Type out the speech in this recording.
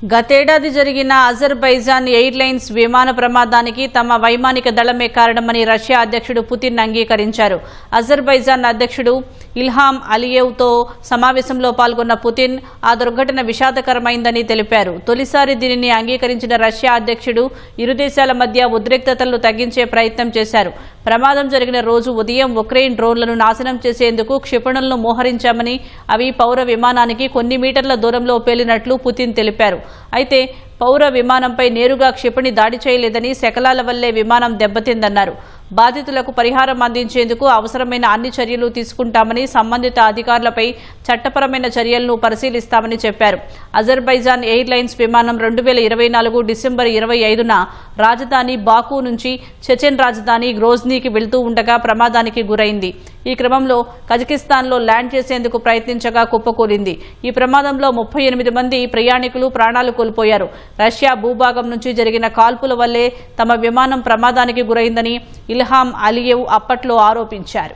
గతేడాది జరిగిన Azerbaijan airlines విమాన ప్రమాదానికి తమ వైమానిక దళమే కారణమని రష్యా అధ్యక్షుడు పుతిన్ అంగీకరించారు. అజర్బైజాన్ అధ్యక్షుడు ఇల్హాం అలియేవ్తో సమావేశంలో పాల్గొన్న పుతిన్ ఆ దుర్ఘటన విషాదకరమైందని తెలిపారు. తొలిసారి దీనిని అంగీకరించిన రష్యా అధ్యక్షుడు ఇరు దేశాల మధ్య ఉద్రిక్తతలను తగ్గించే ప్రయత్నం చేశారు. ప్రమాదం జరిగిన రోజు ఉదయం ఉక్రెయిన్ డ్రోన్లను నాశనం చేసేందుకు క్షిపణులను మోహరించామని, అవి పౌర విమానానికి కొన్ని మీటర్ల దూరంలో పేలినట్లు పుతిన్ తెలిపారు. అయితే పౌర విమానంపై నేరుగా క్షిపణి దాడి చేయలేదని, శకలాల వల్లే విమానం దెబ్బతిందన్నారు. బాధితులకు పరిహారం అందించేందుకు అవసరమైన అన్ని చర్యలు తీసుకుంటామని, సంబంధిత అధికారులపై చట్టపరమైన చర్యలను పరిశీలిస్తామని చెప్పారు. అజర్బైజాన్ ఎయిర్లైన్స్ విమానం 2024 డిసెంబర్ 25న రాజధాని బాకు నుంచి చెచెన్ రాజధాని గ్రోజ్నీకి వెళ్తూ ఉండగా ప్రమాదానికి గురైంది. ఈ క్రమంలో కజకిస్తాన్లో ల్యాండ్ చేసేందుకు ప్రయత్నించగా కుప్పకూలింది. ఈ ప్రమాదంలో 38 మంది ప్రయాణికులు ప్రాణాలు కోల్పోయారు. రష్యా భూభాగం నుంచి జరిగిన కాల్పుల వల్లే తమ విమానం ప్రమాదానికి గురైందని ఇల్హాం అలియేవ్ అప్పట్లో ఆరోపించారు.